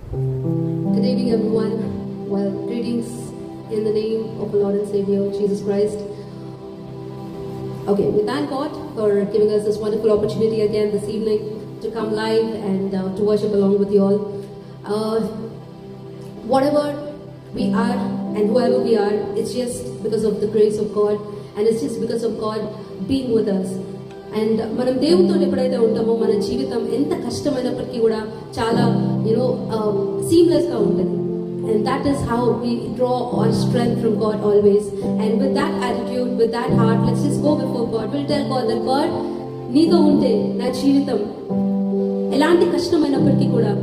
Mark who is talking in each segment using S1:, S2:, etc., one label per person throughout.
S1: Good evening, everyone. Well, greetings in the name of the Lord and Savior, Jesus Christ. Okay, we thank God for giving us this wonderful opportunity again this evening to come live and to worship along with you all. Whatever we are and whoever we are, it's just because of the grace of God, and it's just because of God being with us. And మనం దేవునితో ఎప్పుడైతే ఉంటామో మన జీవితం ఎంత కష్టమైనప్పటికీ కూడా చాలా సీమ్లెస్గా ఉంటుంది. And that is how we draw our strength from God always. And with that attitude, with that heart, let's just go before God. We'll tell God that God, నీతో ఉంటే నా జీవితం ఎలాంటి కష్టమైనప్పటికీ కూడా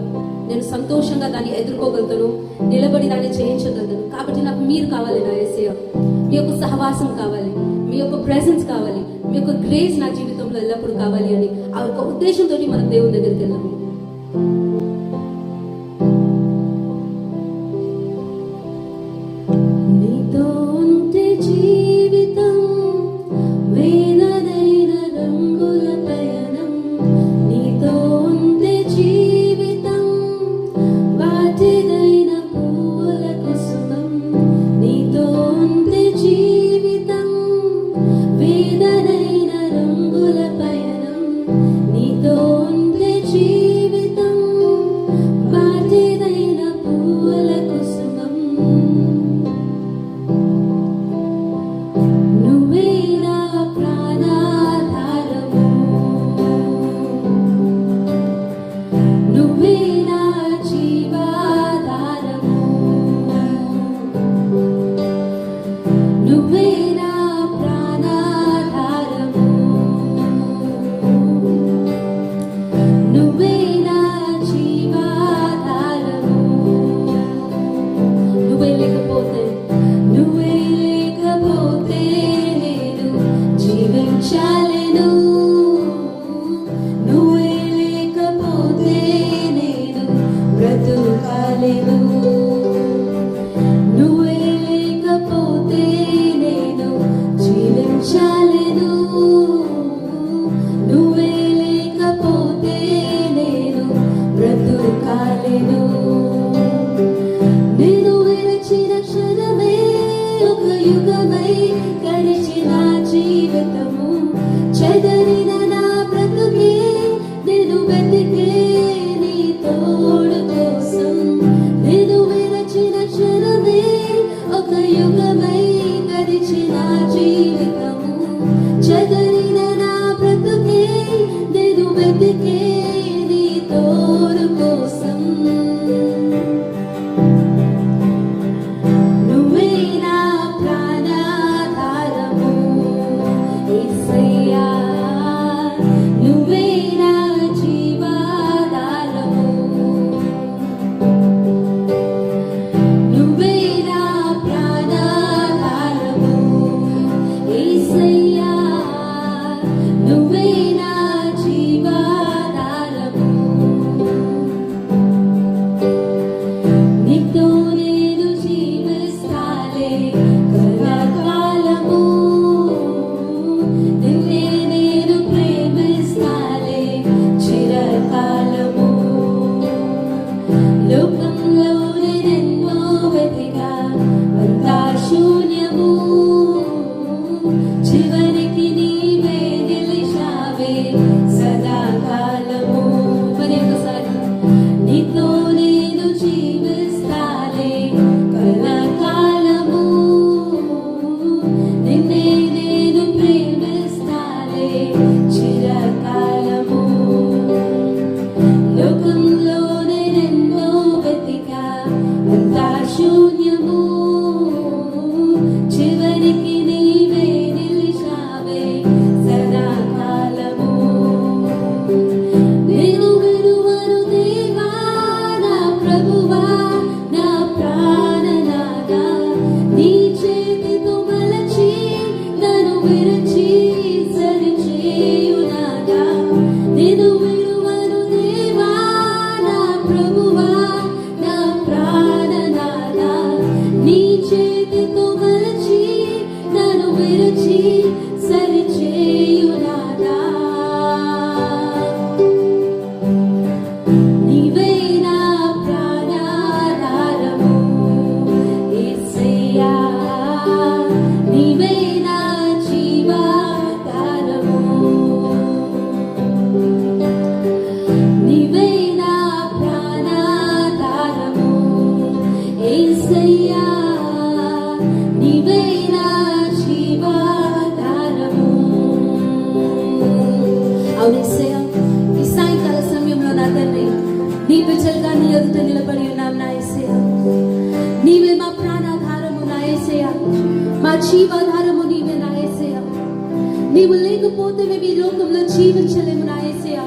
S1: నేను సంతోషంగా దాన్ని ఎదుర్కోగలుగుతాను, నిలబడి దాన్ని చేయించగలుగుతాను. కాబట్టి నాకు మీరు కావాలి నా యేసయ్య, మీ యొక్క సహవాసం కావాలి, మీ యొక్క ప్రెజెన్స్ కావాలి, మీ యొక్క గ్రేస్ నా జీవితంలో ఎల్లప్పుడూ కావాలి అని ఆ యొక్క ఉద్దేశంతో మనం దేవుని దగ్గరికి వెళ్ళాము.
S2: లోకంలో నేనెన్నో వెతికా
S1: ఎదుట నిలబడి ఉన్నాం నా యేసయ్యా. నీవే మా ప్రాణాధారము నా యేసయ్యా, మా జీవాధారము నీవే నా యేసయ్యా. నీవు లేకపోతే మేము ఈ లోకంలో జీవించలేము నా యేసయ్యా.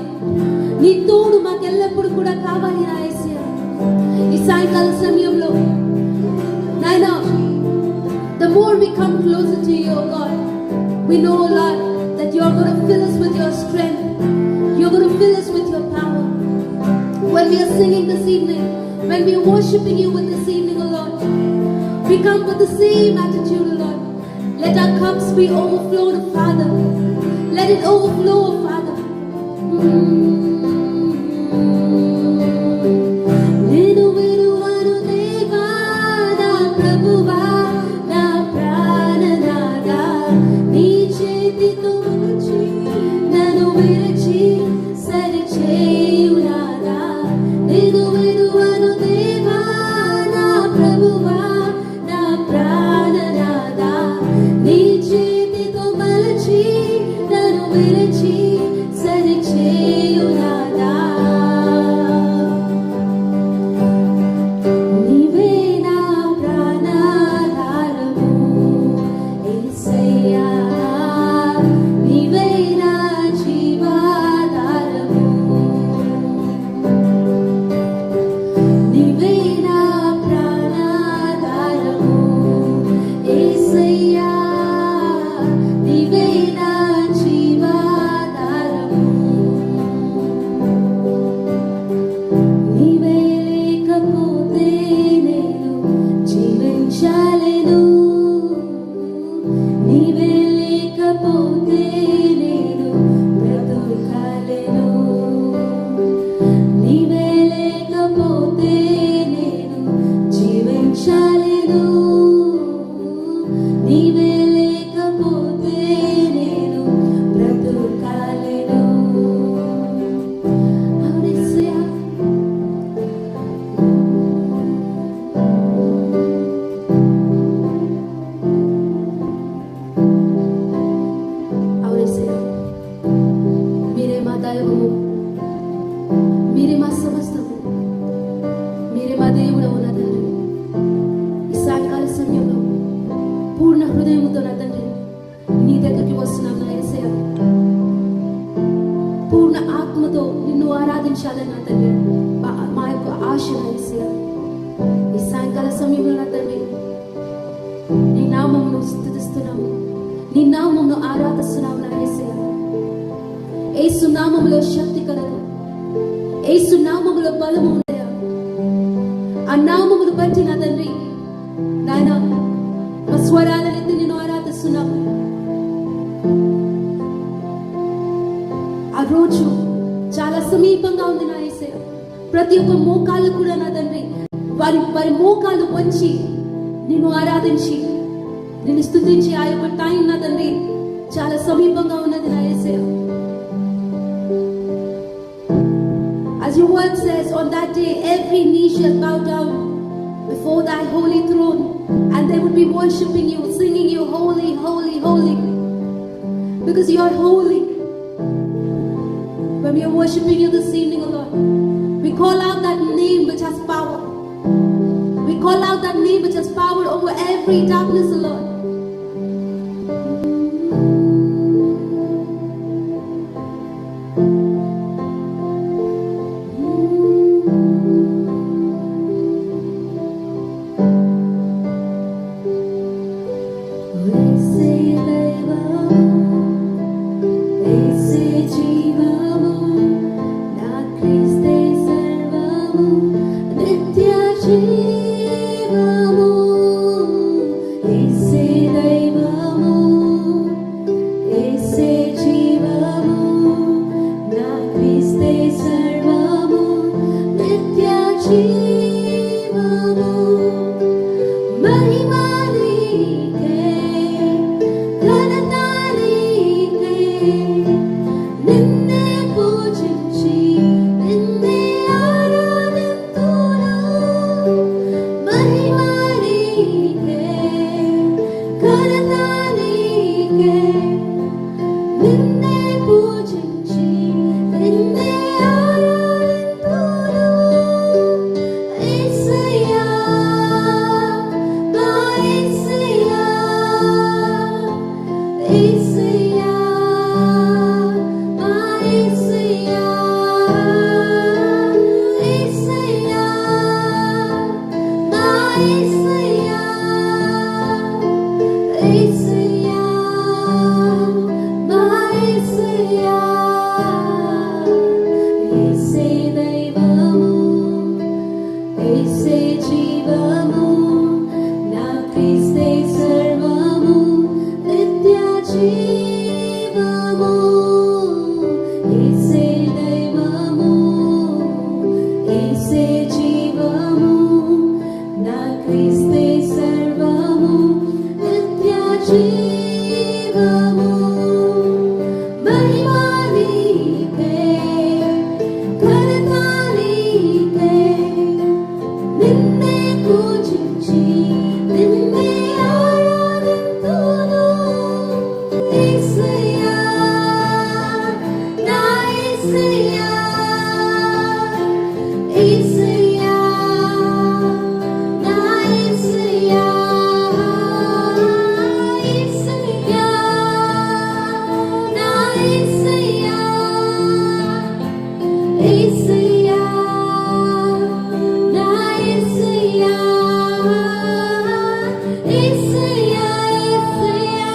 S1: నీ తోడు మాకు ఎల్లప్పుడు కూడా కావాలి నా యేసయ్యా. ఈ సాయంకాల సమయంలో నాయనా, the more we come closer to you, God, we know, Lord, that you are going to fill us with your strength. You are going to fill us with your power. When we are singing this evening, when we are worshiping you with this evening, oh Lord, we come with the same attitude, oh Lord. Let our cups be overflowed, Father. Let it overflow, Father. Nenu viruvanu deva na prabhuva na prananada nee chetito manchi nanu virachi sari cheyunada. Nenu viruvanu deva na prabhuva na prananada nee chetito manchi nanu virachi sari cheyunada. నీవే నా ప్రాణాధారము యేసయ్యా, నీవే నా జీవాధారము, నీవే నా ప్రాణాధారము యేసయ్యా, నీవే నా జీవాధారము. నీవే లేకపోతే నేను జీవించలేను, నీవే లేకపోతే నేను బ్రతకలేను, నీవే లేకపోతే నేను జీవించలేను, నీవే లేకపోతే నేను బ్రతకలేను. అవునేసయ్యా, అవునేసయ్యా, మీరే మా దైవము, మీరే మా సమస్తము, మీరే మా దేవుడవు నా తండ్రి. ఈ సాయంకాల సమయంలో పూర్ణ హృదయముతో నా తండ్రి నీ దగ్గరికి వస్తున్నాం నా యేసయ్యా. పూర్ణ ఆత్మతో నిన్ను ఆరాధించాలని నా తండ్రి మా యొక్క ఆశ నా యేసయ్యా. ఈ సాయంకాల సమయంలో నా తండ్రి నీ నామమును స్తుతిస్తున్నాము, నీ నామమును ఆరాధిస్తున్నాము నా యేసయ్యా. యేసు నామములో శక్తి కలదు, యేసు నామములో బలము ఉందయ్యా. ఆ నామమును బట్టి నా తండ్రి నాయన మా స్వరాలనెత్తి నిన్ను ఆరాధిస్తున్నాము. ఆ రోజు చాలా సమీపంగా ఉంది నా యేసయ్య. ప్రతి ఒక్క మోకాళ్ళు కూడా నా తండ్రి వారి వారి మోకాళ్ళు వంచి నిన్ను ఆరాధించి నిన్ను స్తుతించి ఆ యొక్క టైం నా తండ్రి చాలా సమీపంగా ఉన్నది నా యేసయ్య. As your word says, on that day every knee shall bow down before thy holy throne, and they would be worshiping you, singing you holy, holy, holy, because you are holy. When we are worshiping you this evening, O Lord, we call out that name which has power. We call out that name which has power over every darkness, O Lord. Say యేసే జీవము నా క్రీస్తే సర్వము నిత్య జీవము యేసే దైవము యేసే జీవము నా క్రీస్తే సర్వము నిత్య జీవము మహిమా నీకే ఘనత నీకే నిన్నే పూజించి నిన్నే ఆరాధింతును యేసయ్యా నా యేసయ్యా యేసయ్యా నా యేసయ్యా యేసయ్యా నా యేసయ్యా యేసయ్యా నా యేసయ్యా యేసయ్యా యేసయ్యా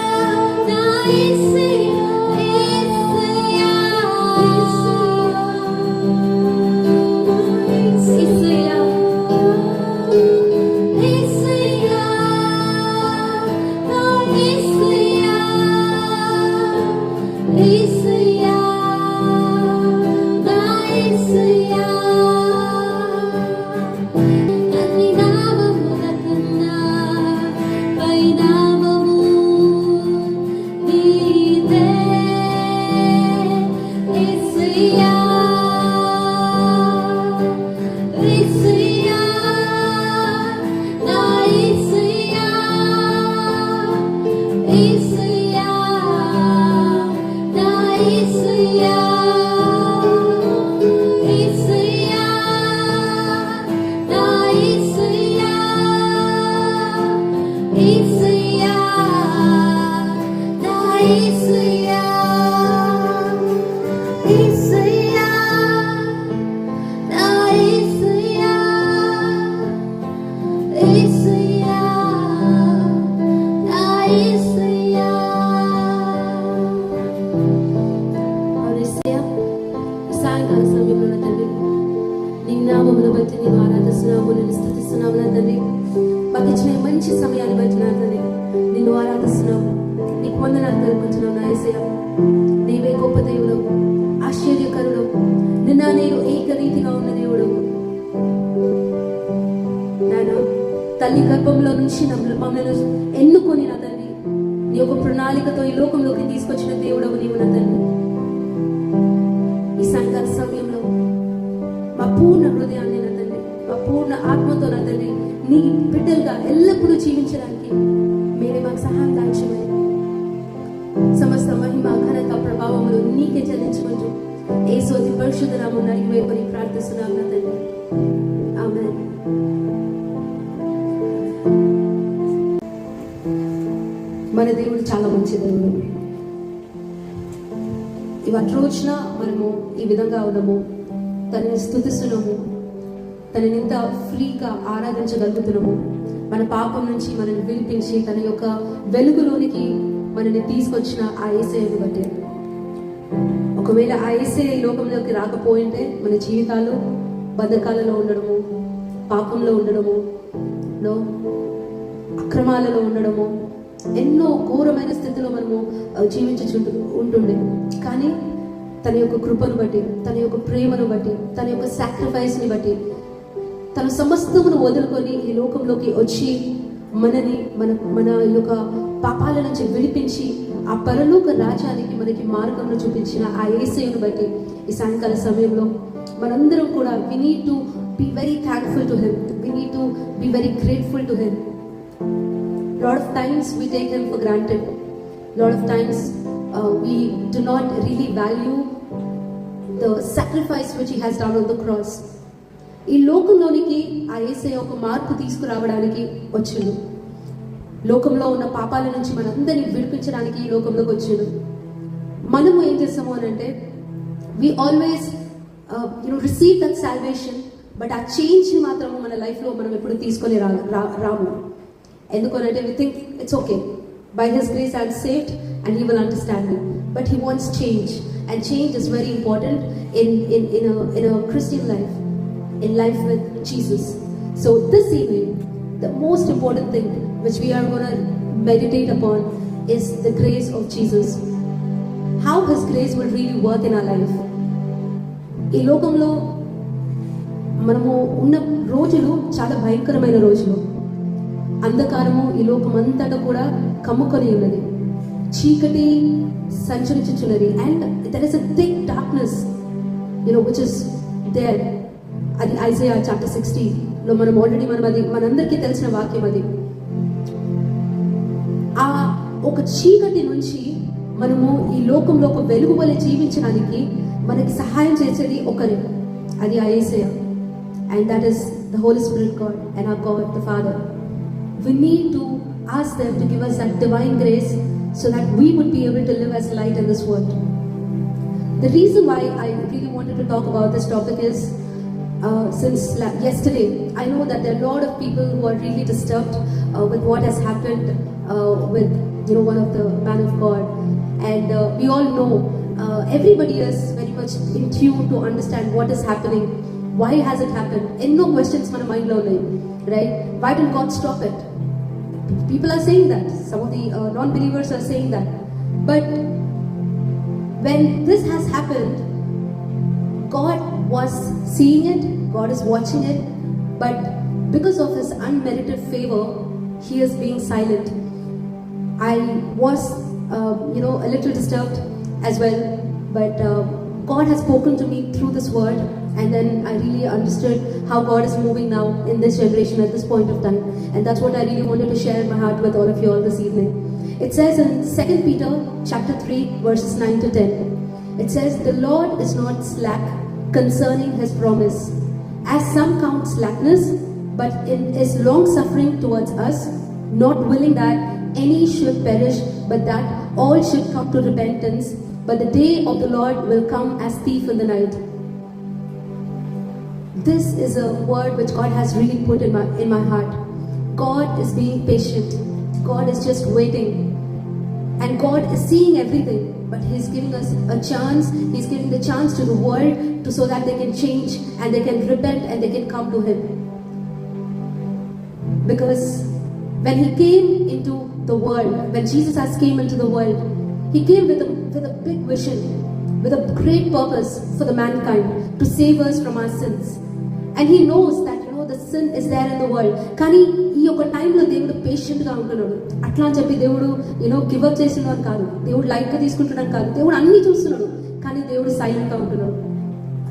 S1: నా యేసయ్యా యేసయ్యా యేసయ్యా యేసయ్యా నా యేసయ్యా యేసయ్యా నా యేసయ్యా అన్ని నామముల కన్నా పై నామము నీదే యేసయ్యా యేసయ్యా నా యేసయ్యా యేసయ్యా నా యేసయ్యా యేసయ్యా నా యేసయ్యా యేసయ్యా నా యేసయ్యా యేసయ్యా నా యేసయ్యా యేసయ్యా నా యేసయ్యా యేసయ్యా ఈ సాయంకాల సమయంలో నా తండ్రి నీ నామమును బట్టి నేను ఆరాధిస్తున్నాము నేను స్తుతిస్తున్నాము నా తండ్రి మాకు ఇచ్చిన ఈ మంచి సమయాన్ని బట్టి నా తండ్రి నిన్ను ఆరాధిస్తున్నాము నీకు వందనాలు తెలుపుతున్నావు నా యేసయ్యా నీవే గొప్ప దేవుడు ఆశ్చర్యకరుడు నిన్న నేను ఏకరీతిగా ఉన్న దేవుడు నాయన తల్లి గర్భంలో నుంచి మమ్మల్ని ఎన్నుకొని నా తండ్రి నీ యొక్క ప్రణాళికతో ఈ లోకంలోకి తీసుకొచ్చిన దేవుడవు నీవు నా తండ్రి ఈ సాయంకాల సమయంలో మా పూర్ణ హృదయాన్ని నా తండ్రి మా పూర్ణ ఆత్మతో నా తండ్రి నీ బిడ్డలుగా ఎల్లప్పుడూ జీవించడానికి మీరే మాకు సహాయం దాల్చమని సమస్త మహిమ ఘనత ప్రభావములు నీకే చెల్లించమంటూ యేసు అతి పరిశుద్ధ నామమున అడిగి వేడుకొని ప్రార్థిస్తున్నాము నా తండ్రి ఆమేన్. మన దేవుడు చాలా మంచి దేవుడు. ఇవాటి రోజున మనము ఈ విధంగా ఉన్నాము, తనని స్తుతిస్తున్నాము, తనని ఇంత ఫ్రీగా ఆరాధించగలుగుతున్నాము. మన పాపం నుంచి మనల్ని విడిపించి తన యొక్క వెలుగులోనికి మనల్ని తీసుకొచ్చిన ఆ యేసయ్యను బట్టి. ఒకవేళ ఆ యేసయ్య ఈ లోకంలోకి రాకపోయింటే మన జీవితాలు బంధకాలలో ఉండడము, పాపంలో ఉండడము, అక్రమాలలో ఉండడము, ఎన్నో ఘోరమైన స్థితిలో మనము జీవించుచుంటూ ఉంటుండే. కానీ తన యొక్క కృపను బట్టి, తన యొక్క ప్రేమను బట్టి, తన యొక్క సాక్రిఫైస్ని బట్టి తన సమస్తమును వదులుకొని ఈ లోకంలోకి వచ్చి మనని మన యొక్క పాపాల నుంచి విడిపించి ఆ పరలోక రాజ్యానికి మనకి మార్గంలో చూపించిన ఆ యేసయ్యను బట్టి ఈ సాయంకాల సమయంలో మనందరం కూడా we need to be very thankful to him, we need to be very grateful to him. Lot of times we take him for granted, lot of times we do not really value the sacrifice which he has done on the cross. ఈ లోకంలోనికి ఆ యేసయ్య ఒక మార్పు తీసుకురావడానికి వచ్చిండు. లోకంలో ఉన్న పాపాల నుంచి మనందరినీ విడిపించడానికి ఈ లోకంలోకి వచ్చిండు. మనము ఏం చేస్తాము అని అంటే we always receive that salvation, but ఆ చేంజ్ మాత్రము మన లైఫ్లో మనం ఎప్పుడు తీసుకొని రాము. ఎందుకనంటే we think it's okay, by his grace I'm saved and he will understand me, but he wants change, and change is very important in a Christian life, in life with Jesus. So this evening, the most important thing which we are going to meditate upon is the grace of Jesus. How His grace will really work in our life. ఈ లోకంలో మనము ఉన్న రోజులు చాలా భయంకరమైన రోజులు. అంధకారము ఈ లోకం అంతటా కూడా కమ్ముకొని ఉన్నది. చీకటి సంచరించుచున్నది. And there is a thick darkness which is there. అది ఐజయా చాప్టర్ 60 లో మనం ఆల్రెడీ అది మనందరికీ తెలిసిన వాక్యం. అది ఆ ఒక చీకటి నుంచి మనము ఈ లోకంలో ఒక వెలుగు వలె జీవించడానికి మనకి సహాయం చేసేది ఒకరే, అది ఆ యేసయ్య. And that is the Holy Spirit God and our God the Father. We need to ask them to give us that divine grace so that we would be able to live as light in this world. The reason why I really wanted to talk about this topic is since yesterday, I know that there are a lot of people who are really disturbed with what has happened with one of the man of God. And we all know everybody is very much in tune to understand what is happening. Why has it happened? No questions మన mind లో ఉన్నాయి, right? Why didn't God stop it? People are saying that. Some of the non-believers are saying that. But when this has happened, God was seeing it, God is watching it, but because of His unmerited favor, He is being silent. I was a little disturbed as well, but God has spoken to me through this word, and then I really understood how God is moving now in this generation at this point of time, and that's what I really wanted to share in my heart with all of you all this evening. It says in 2 Peter chapter 3 verses 9 to 10, it says, "The Lord is not slack concerning His promise, as some count slackness, but is long suffering towards us, not willing that any should perish, but that all should come to repentance. But the day of the Lord will come as thief in the night." This is a word which God has really put in my heart. God is being patient. God is just waiting. And God is seeing everything, but He's giving us a chance. He's giving the chance to the world so that they can change and they can repent and they can come to Him. Because when He came into the world, when Jesus has came into the world, He came with a big vision, with a great purpose for the mankind, to save us from our sins. And He knows that the sin is there in the world. కానీ ఈ ఒక టైంలో దేవుడు పేషెంట్గా ఉంటున్నాడు. అట్లా అని చెప్పి దేవుడు గివ్ అప్ చేస్తున్నాడు కాదు, దేవుడు లైట్గా తీసుకుంటున్నాడు కాదు, దేవుడు అన్ని చూస్తున్నాడు, కానీ దేవుడు సైలెంట్గా ఉంటున్నాడు.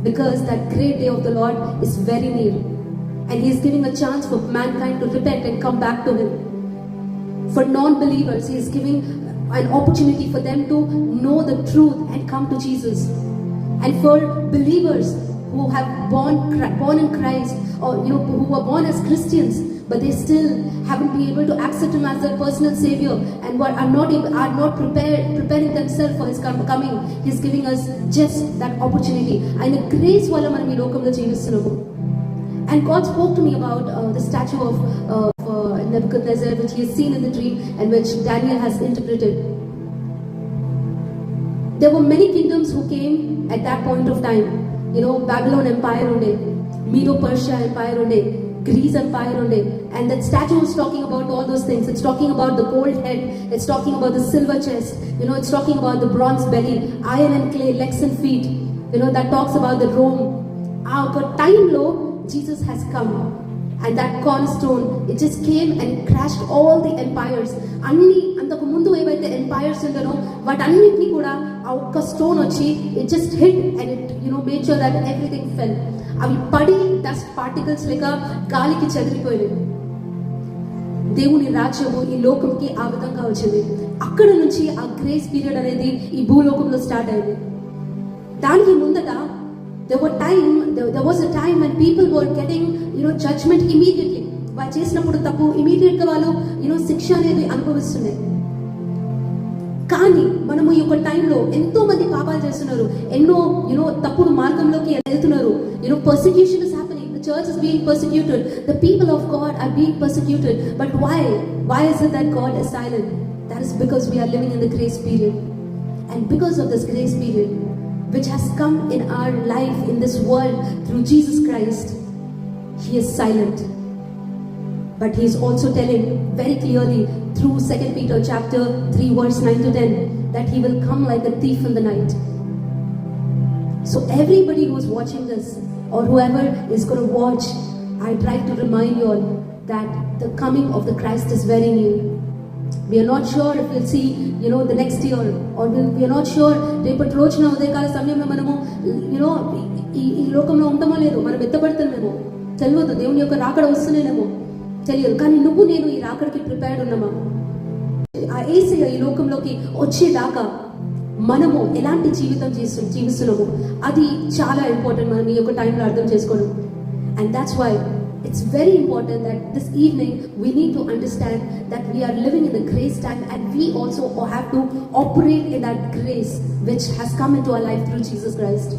S1: Because that great day of the Lord is very near, and He is giving a chance for mankind to repent and come back to Him. For non-believers, He is giving an opportunity for them to know the truth and come to Jesus. And for believers who have born in Christ, or who are born as Christians, but they still haven't been able to accept Him as their personal Savior, and are not preparing themselves for His coming. He's giving us just that opportunity. And the grace wala manam ee lokamlo jeevistunnamo. And God spoke to me about the statue of Nebuchadnezzar, which He has seen in the dream and which Daniel has interpreted. There were many kingdoms who came at that point of time. Babylon Empire unde, Medo-Persia Empire unde, Greece Empire unde, and that statue is talking about all those things. It's talking about the gold head, it's talking about the silver chest, it's talking about the bronze belly, iron and clay, legs and feet, that talks about the Rome. Our time low, Jesus has come, and that cornerstone, it just came and crashed all the empires. అంతకు ముందు ఏవైతే empires ఉండనో వాటన్నిటిని కూడా ఆ ఒక్క stone వచ్చి it just hit and it made sure that everything ఫెల్. అవి పడి డస్ట్ పార్టికల్స్ లేక గాలికి చెదిరిపోయినాయి. దేవుని రాజ్యము ఈ లోకంకి ఆ విధంగా వచ్చింది. అక్కడ నుంచి ఆ గ్రేస్ పీరియడ్ అనేది ఈ భూలోకంలో స్టార్ట్ అయింది. దానికి ముందట there was a time when people were getting judgment immediately. వాళ్ళు చేసినప్పుడు తప్పు ఇమీడియట్ గా వాళ్ళు శిక్ష అనేది అనుభవిస్తున్నాయి. కానీ మనము ఈ యొక్క టైంలో ఎంతో మంది పాపాలు చేస్తున్నారు, ఎన్నో తప్పుడు మార్గంలోకి వెళ్తున్నారు. persecution is happening, the church is being persecuted, the people of God are being persecuted. But why is it that God is silent? That is because we are living in the grace period. And because of this grace period which has come in our life in this world through Jesus Christ, He is silent. but he is also telling very clearly through 2 Peter chapter 3 verse 9 to 10 that he will come like a thief in the night. So everybody who is watching this or whoever is going to watch, I'd like to remind you all that the coming of the Christ is very near. We are not sure if we'll see, the next year, or we are not sure రేపటి రోజున ఉదయకాల సమయంలో మనము ఈ లోకంలో ఉంటామో లేదో, మనం ఎత్తబడతామేమో తెలియదు, దేవుని యొక్క రాకడ వస్తున్నానేమో తెలియదు. కానీ నువ్వు నేను ఈ రాకడికి ప్రిపేర్డ్ ఉన్నామా? ఆ యేసయ్య ఈ లోకంలోకి వచ్చేదాకా మనము ఎలాంటి జీవితం జీవిస్తున్నాము అది చాలా ఇంపార్టెంట్ మనం ఈ యొక్క టైంలో అర్థం చేసుకోవడం. And that's why it's very important that this evening we need to understand that we are living in the grace time, and we also have to operate in that grace which has come into our life through Jesus Christ.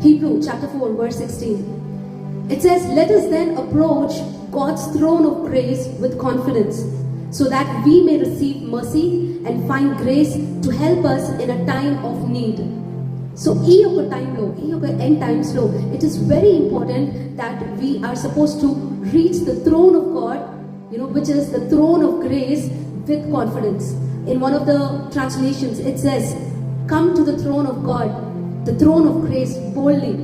S1: Hebrew chapter 4 verse 16, it says, let us then approach God's throne of grace with confidence, so that we may receive mercy and find grace to help us in a time of need. So ఈ యొక్క టైంలో, ఈ యొక్క end టైమ్స్లో it is very important that we are supposed to reach the throne of God, which is the throne of grace, with confidence. In one of the translations it says, come to the throne of God, the throne of grace, boldly.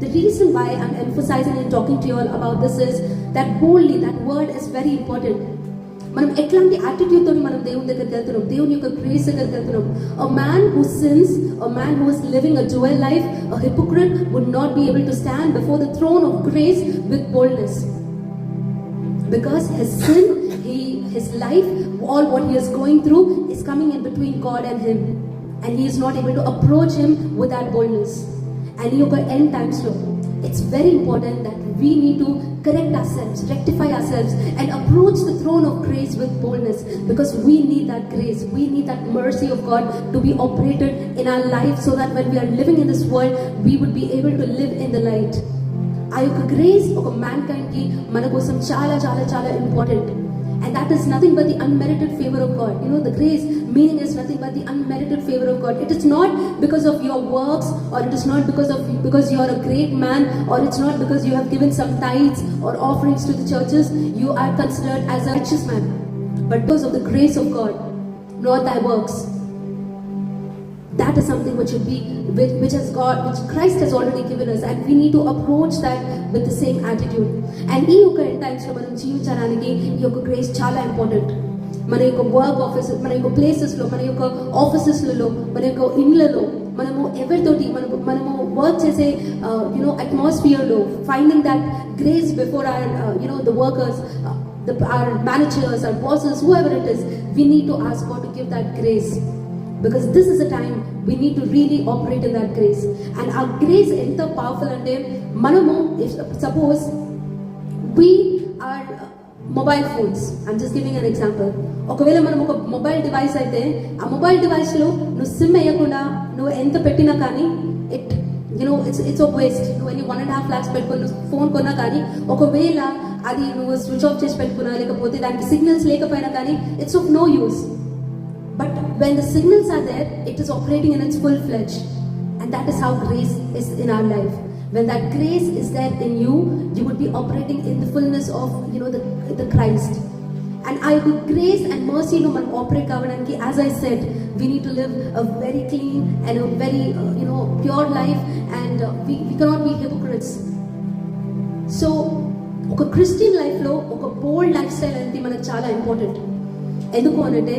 S1: The reason why I'm emphasizing and talking to you all about this is that boldly, that word is very important. మనం ఎట్లాంటి attitude తోని మనం దేవుని దగ్గరికి వెళ్తున్నాం, దేవుని యొక్క grace దగ్గరికి వెళ్తున్నాం. A man who sins, a man who is living a dual life, a hypocrite would not be able to stand before the throne of grace with boldness, because his sin, his life, all what he is going through is coming in between God and him, and he is not able to approach him with that boldness. And in your end times lo, it's very important that we need to correct ourselves, rectify ourselves, and approach the throne of grace with boldness, because we need that grace, we need that mercy of God to be operated in our life, so that when we are living in this world, we would be able to live in the light. ఆ యొక్క grace ఒక mankind కి మన కోసం చాలా చాలా చాలా important. And that is nothing but the unmerited favor of God. The grace meaning is nothing but the unmerited favor of God. It is not because of your works, or it is not because you are a great man, or it's not because you have given some tithes or offerings to the churches you are considered as a righteous man, but because of the grace of God, not thy works. That is something which Christ has already given us, and we need to approach that with the same attitude. And ఈ యొక్క end times లో మనం జీవించడానికి ఈ యొక్క grace చాలా important. మన యొక్క వర్క్ ఆఫీసెస్, మన యొక్క ప్లేసెస్ లో, మన యొక్క ఆఫీసెస్లలో, మన యొక్క ఇండ్లలో, మనము ఎవరితోటి మనము వర్క్ చేసే అట్మాస్ఫియర్ లో finding that grace before our the workers, our managers, our bosses, whoever it is, we need to ask God to give that grace, because this is a time we need to really operate in that grace. And our grace enta powerful ante manamu, if suppose we are mobile phones, I'm just giving an example. ఒకవేళ మనం ఒక mobile device అయితే, ఆ mobile device లో నువ్వు SIM వేయకుండా నువ్వు ఎంత పెట్టినా కానీ it's a waste. నువ్వు ఎన్ని 1.5 lakhs పెట్టుకొని ఫోన్ కొన్నా కానీ, ఒకవేళ అది నువ్వు స్విచ్ ఆఫ్ చేసి పెట్టుకున్నా, లేకపోతే దానికి సిగ్నల్స్ లేకపోయినా కానీ, it's of no use. But when the signals are there, it is operating in its full-fledged. And that is how grace is in our life. When that grace is there in you, you would be operating in the fullness of the Christ. And with grace and mercy no man operate kavananiki, as I said, we need to live a very clean and a very pure life, and we cannot be hypocrites. So oka Christian life lo oka bold lifestyle anti manaku chaala important. Enduku anante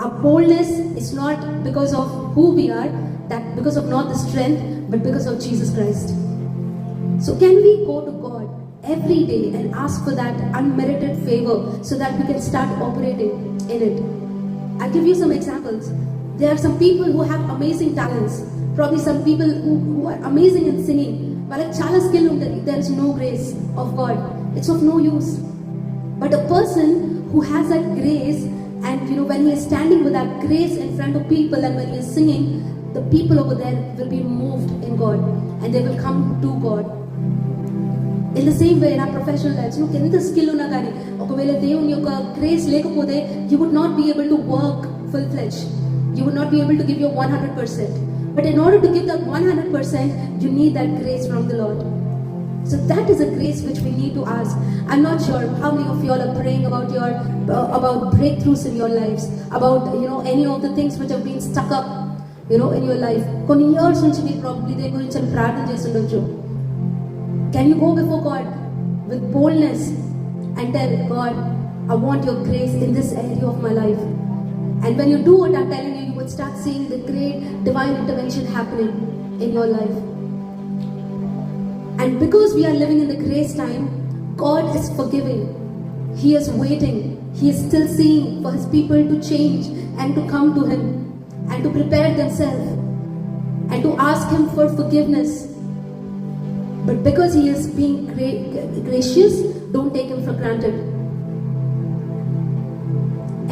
S1: our boldness is not because of who we are, that because of not the strength, but because of Jesus Christ. So can we go to God every day and ask for that unmerited favor, so that we can start operating in it? I'll give you some examples. There are some people who have amazing talents, probably some people who are amazing in singing, వాళ్ళకి చాలా skill ఉంటుంది. There is no grace of God, it's of no use. But a person who has that grace, and when he is standing with that grace in front of people, and when he is singing, the people over there will be moved in God, and they will come to God. In the same way, in our professional lives, నువ్వు ఎంత skill ఉన్నా కానీ, ఒకవేళ దేవుని యొక్క grace లేకపోతే, you would not be able to work full-fledged. You would not be able to give your 100%. But in order to give that 100%, you need that grace from the Lord. So that is a grace which we need to ask. I'm not sure how many of you all are praying about your about breakthroughs in your lives, about any of the things which have been stuck up in your life. కొన్ని years నుంచి మీరు probably దేని గురించి ప్రార్థన చేస్తుండొచ్చు. Can you go before God with boldness and tell God, I want your grace in this area of my life? And when you do what I'm telling you, you will start seeing the great divine intervention happening in your life. And because we are living in the grace time, God is forgiving. He is waiting. He is still seeing for His people to change and to come to Him and to prepare themselves and to ask Him for forgiveness. But because He is being gracious, don't take Him for granted.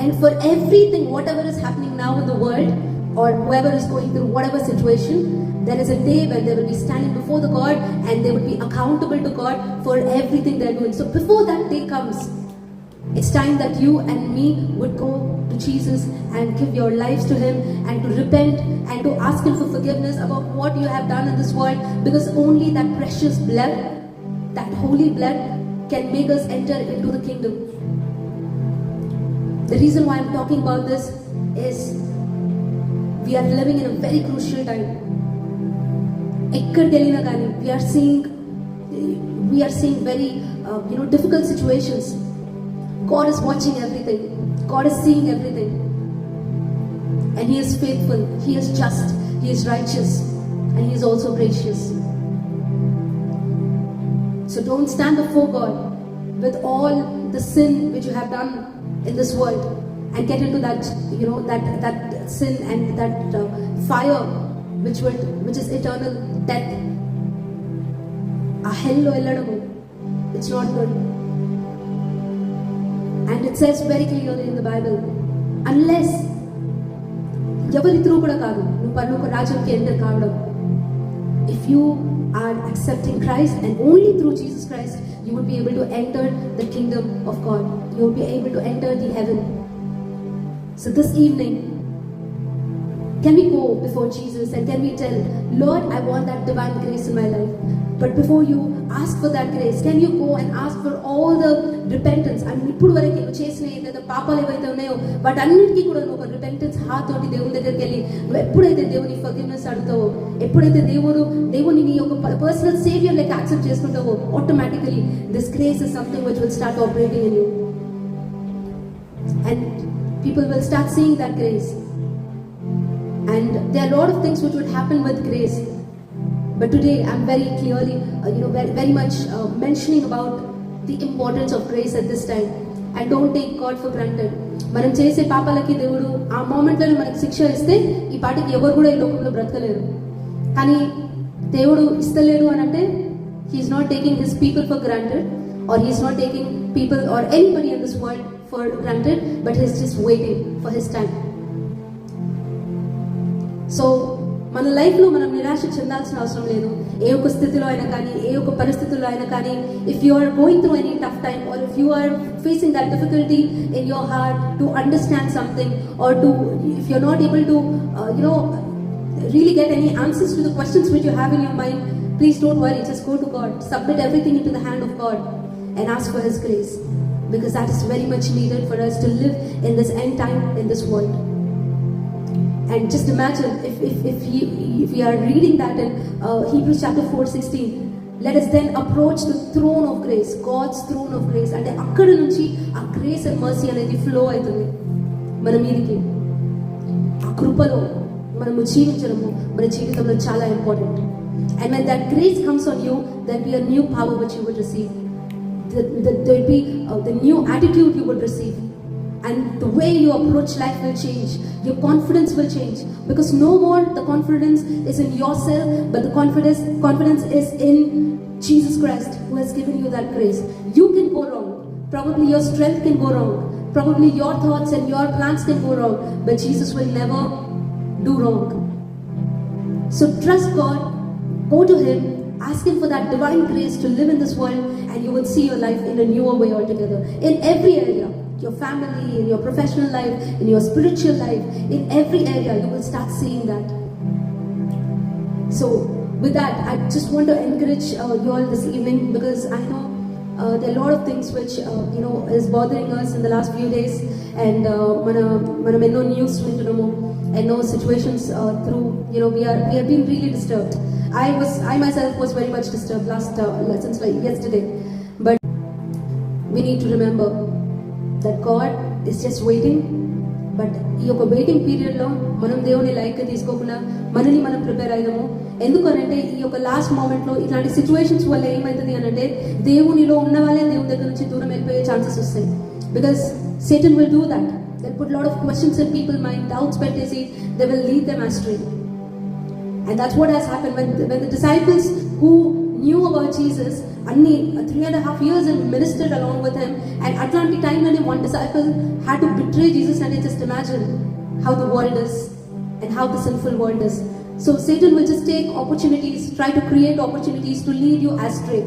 S1: And for everything, whatever is happening now in the world, or whoever is going through whatever situation, there is a day when they will be standing before the God and they will be accountable to God for everything they are doing. So before that day comes, it's time that you and me would go to Jesus and give your lives to Him and to repent and to ask Him for forgiveness about what you have done in this world, because only that precious blood, that holy blood, can make us enter into the kingdom. The reason why I'm talking about this is we are living in a very crucial time. We are seeing very difficult situations. God is watching everything. God is seeing everything, and He is faithful. He is just. He is righteous, and He is also gracious. So don't stand before God with all the sin which you have done in this world and get into that that sin and that fire which is eternal death. It's not good. And it says very clearly in the Bible, unless if you are accepting Christ, and only through Jesus Christ you will be able to enter the kingdom of God. You will be able to enter the heaven. So this evening, can we go before Jesus and can we tell, Lord, I want that divine grace in my life? But before you ask for that grace, can you go and ask for all the repentance? I mean, ఇప్పుడు వరకు నువ్వు చేసిన ఏదైతే పాపాలు ఏవైతే ఉన్నాయో వాటన్నిటికీ కూడా నువ్వు ఒక రిపెంటెన్స్ హార్ట్ తోటి దేవుని దగ్గరికి వెళ్ళి నువ్వు ఎప్పుడైతే దేవుని ఫర్గివ్నెస్ అడుగుతావో, ఎప్పుడైతే దేవుని నీ యొక్క పర్సనల్ సేవియర్ లెక్క యాక్సెప్ట్ చేసుకుంటావో, automatically this grace is something which will start operating in you, and people will start seeing that grace. And there are a lot of things which would happen with grace. But today I'm very clearly, very much mentioning about the importance of grace at this time. And don't take God for granted. మనం చేసే పాపాలకి దేవుడు ఆ మూమెంట్లోనే మనకు శిక్ష ఇస్తే ఈ పాటికి ఎవరు కూడా ఈ లోకంలో బ్రతకలేరు. కానీ దేవుడు ఇస్తలేడు అని అంటే He's not taking His people for granted, or He's not taking people or anybody in this world for granted, but He's just waiting for His time. So మన లైఫ్లో మనం నిరాశ చెందాల్సిన అవసరం లేదు. ఏ ఒక్క స్థితిలో అయినా కానీ, ఏ ఒక్క పరిస్థితుల్లో అయినా కానీ, if you are going through any tough time, or if you are facing that difficulty in your heart to understand something, or to if you are not able to really get any answers to the questions which you have in your mind, please don't worry, just go to God, submit everything into the hand of God and ask for His grace, because that is very much needed for us to live in this end time in this world. And just imagine if we are reading that in Hebrews chapter 4:16, let us then approach the throne of grace, God's throne of grace, and akkada nunchi aa grace and mercy anedi flow aitundi mana meediki. Aa krupalo manamu jeevinchadamu mana jeevithamlo chaala important. And when that grace comes on you, there will be a new power which you will receive. There will be the new attitude you will receive. And the way you approach life will change. Your confidence will change. Because no more the confidence is in yourself, but the confidence is in Jesus Christ, who has given you that grace. You can go wrong. Probably your strength can go wrong. Probably your thoughts and your plans can go wrong. But Jesus will never do wrong. So trust God. Go to Him. Ask Him for that divine grace to live in this world, and you will see your life in a newer way altogether. In every area. Your family, in your professional life, in your spiritual life, in every area you will start seeing that. So with that, I just want to encourage you all this evening, because I know there are a lot of things which is bothering us in the last few days, and మనం ఎన్నో news వింటున్నాము, ఎన్నో situations through we have been really disturbed. I myself was very much disturbed since yesterday, but we need to remember that God is just waiting. But ఈ యొక్క waiting పీరియడ్లో మనం దేవుని లైక్గా తీసుకోకుండా మనల్ని మనం ప్రిపేర్ అయినాము. ఎందుకనంటే ఈ యొక్క లాస్ట్ మూమెంట్లో ఇట్లాంటి సిచ్యువేషన్స్ వల్ల ఏమవుతుంది అని అంటే దేవునిలో ఉన్న వాళ్ళే దేవుని దగ్గర నుంచి దూరం వెళ్ళిపోయే ఛాన్సెస్ వస్తాయి. Because Satan will do that. They'll put a lot of questions in people's mind, doubts, fantasy. They will lead them astray. And that's what has happened when the disciples who knew about Jesus, అన్ని 3.5 years and ministered along with him, and అట్లాంటి టైంలోనే one disciple had to betray Jesus, and just imagine how the world is and how the sinful world is. So Satan will just take opportunities, try to create opportunities to lead you astray.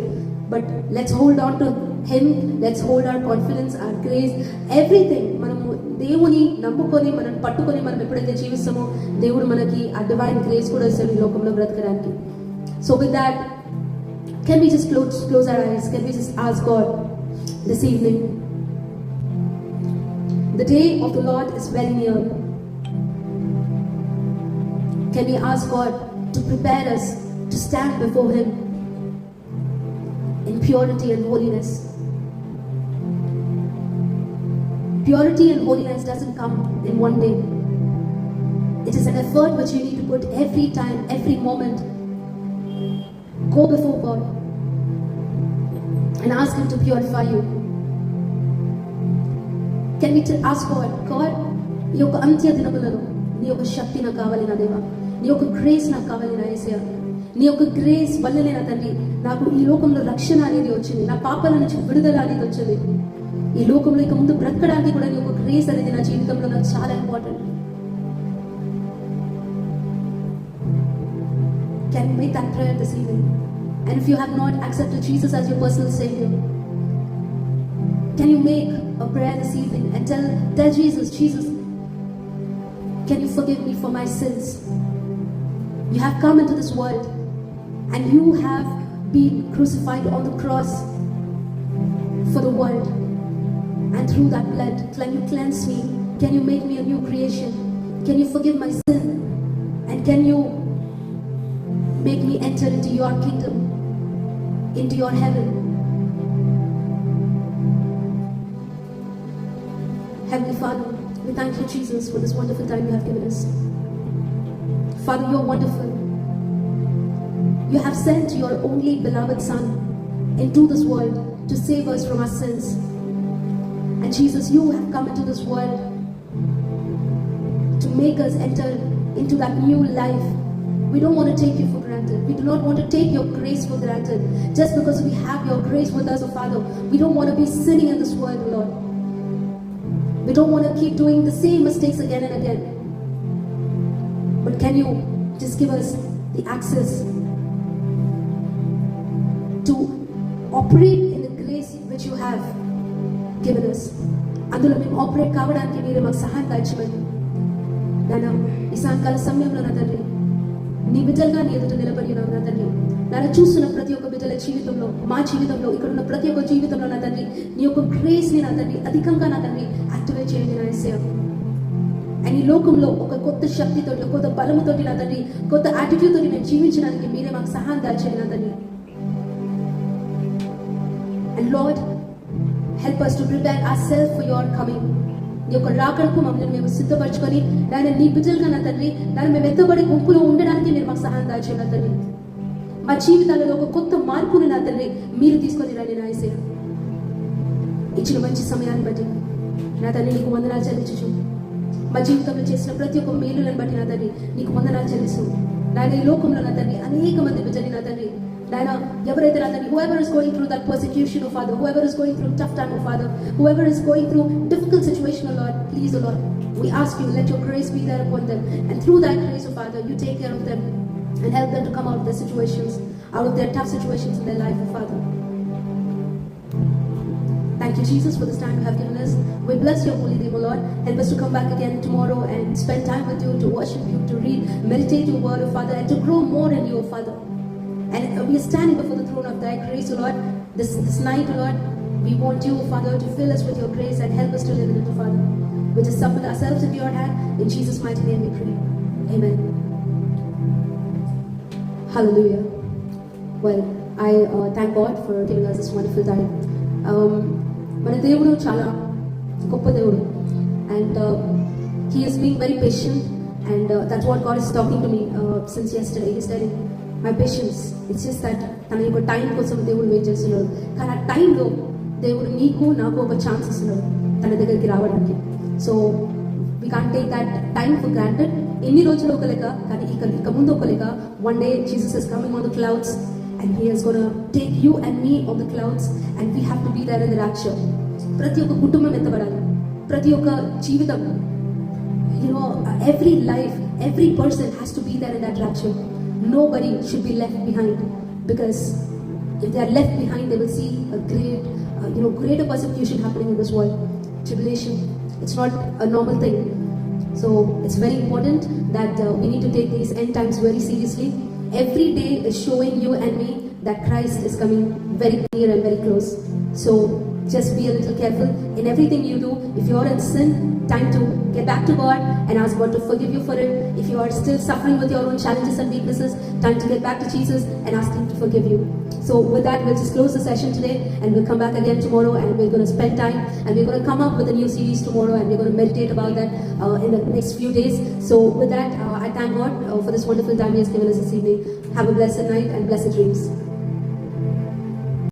S1: But let's hold on to him, let's hold our confidence, our grace, everything. మనము దేవుని నమ్ముకొని మనం పట్టుకొని మనం ఎప్పుడైతే జీవిస్తామో దేవుడు మనకి ఆ డివైన్ గ్రేస్ కూడా ఇస్తాడు ఈ లోకంలో బ్రతకడానికి. So with that, can we just close our eyes? Can we just ask God this evening? The day of the Lord is very near. Can we ask God to prepare us to stand before him in purity and holiness? Purity and holiness doesn't come in one day. It is an effort which you need to put every time, every moment. Go before God and ask him to purify you. Can we ask God, God, నీ యొక్క అంత్య దినములలో నీ యొక్క శక్తి నాకు కావాలి నా దేవా, నీ యొక్క గ్రేస్ నాకు కావాలి నా యేసయ్యా, నీ యొక్క గ్రేస్ వల్లనే నా తండ్రి నాకు ఈ లోకంలో రక్షణ అనేది వచ్చింది, నా పాపాల నుంచి విడుదల అనేది వచ్చింది. ఈ లోకంలో ఇక ముందు బ్రతకడానికి కూడా నీ యొక్క గ్రేస్ అనేది నా జీవితంలో నాకు చాలా important. Can you make that prayer this evening? And if you have not accepted Jesus as your personal Savior, can you make a prayer this evening and tell Jesus, can you forgive me for my sins? You have come into this world and you have been crucified on the cross for the world, and through that blood, can you cleanse me? Can you make me a new creation? Can you forgive my sin? And can you make me enter into your kingdom, into your heaven? Heavenly Father, we thank you, Jesus, for this wonderful time you have given us. Father, you're wonderful. You have sent your only beloved Son into this world to save us from our sins. And Jesus, you have come into this world to make us enter into that new life. We don't want to take you for granted. We do not want to take your grace for granted. Just because we have your grace with us, oh Father, we don't want to be sinning in this world, Lord. We don't want to keep doing the same mistakes again and again. But can you just give us the access to operate in the grace which you have given us? అందులో మేము operate కావడానికి మీరు మాకు సహాయం దాచమని నాన్న ఈ సాయంకాల సమయంలో నా తండ్రి నీ బిడ్డలుగా నీ ఎదుట నిలబడి ఉన్నావు నా తండ్రి. నాన్న చూస్తున్న ప్రతి ఒక్క బిడ్డల జీవితంలో, మా జీవితంలో, ఇక్కడ ఉన్న ప్రతి ఒక్క జీవితంలో నా తండ్రి నీ యొక్క గ్రేస్ ని నా తండ్రి అధికంగా నా తండ్రి యాక్టివేట్ చేయండి నా యేసయ్యా. అండ్ ఈ లోకంలో ఒక కొత్త శక్తితోటి, కొత్త బలముతోటి నా తండ్రి, కొత్త యాటిట్యూడ్ తోటి మేము జీవించడానికి మీరే మాకు సహాయం దాచేయండి నా తండ్రి. And lord, help us to prepare ourselves for your coming. నీ యొక్క రాకడకు మమ్మల్ని మేము సిద్ధపరచుకొని దాన్ని నీ బిడ్డలుగా నా తండ్రి దాన్ని మేము ఎత్తబడి గుంపులో ఉండడానికి మీరు మాకు సహాయం దాచేయండి నా తండ్రి. మా జీవితాలలో ఒక కొత్త మార్పుని నా తండ్రి మీరు తీసుకొని రండి నా యేసయ్య. ఇచ్చిన మంచి సమయాన్ని బట్టి నా తండ్రి నీకు వందనాలు చెల్లించు. మా జీవితంలో చేసిన ప్రతి ఒక్క మేలులను బట్టి నా తండ్రి నీకు వందనాలు చెల్లిస్తూ నాయన ఈ లోకంలో నా తండ్రి అనేక మంది బిడ్డలు నా తండ్రి నాయన ఎవరైతే నా తండ్రి whoever is going through that persecution, oh Father, whoever is going through tough time, oh Father, whoever is going through difficult situation, oh Lord, please, oh Lord, we ask you, let your grace be there upon them, and through that grace, oh Father, you take care of them and help them to come out of their situations, out of their tough situations in their life, oh Father. Thank you, Jesus, for this time you have given us. We bless your holy name, O Lord. Help us to come back again tomorrow and spend time with you, to worship you, to read, meditate your word, O Father, and to grow more in you, O Father. And we are standing before the throne of thy grace, O Lord. This night, O Lord, we want you, Father, to fill us with your grace and help us to live in it, Father. We just submit ourselves into your hand. In Jesus' mighty name we pray. Amen. Hallelujah. Well, I thank God for giving us this wonderful time. మన దేవుడు చాలా గొప్ప దేవుడు, and he is being very patient, and that's what God is talking to me since yesterday. He's telling my patience. It's just that తన యొక్క time కోసం దేవుడు wait చేస్తున్నాడు. కానీ ఆ టైంలో దేవుడు నీకు నాకు ఒక ఛాన్స్ ఇస్తున్నాడు తన దగ్గరికి రావడానికి. So we can't take that time for granted. ఎన్ని రోజులు ఒక లెక్క, కానీ ఇక ముందు ఒక లెక్క. One day Jesus is coming on the clouds, and he is going to take you and me on the clouds, and we have to be there in the rapture. ప్రతి ఒక్క కుటుంబం ఎత్తబడాలి, ప్రతి ఒక్క జీవితం, every life, every person has to be there in that rapture. Nobody should be left behind, because if they are left behind, they will see a greater persecution happening in this world. Tribulation, it's not a normal thing. So it's very important that we need to take these end times very seriously. Every day is showing you and me that Christ is coming very near and very close. So just be a little careful in everything you do. If you are in sin, time to get back to God and ask God to forgive you for it. If you are still suffering with your own challenges and weaknesses, time to get back to Jesus and ask Him to forgive you. So with that, we'll just close the session today, and we'll come back again tomorrow, and we're going to spend time, and we're going to come up with a new series tomorrow, and we're going to meditate about that in the next few days. So with that, I thank God for this wonderful time He has given us this evening. Have a blessed night and blessed dreams.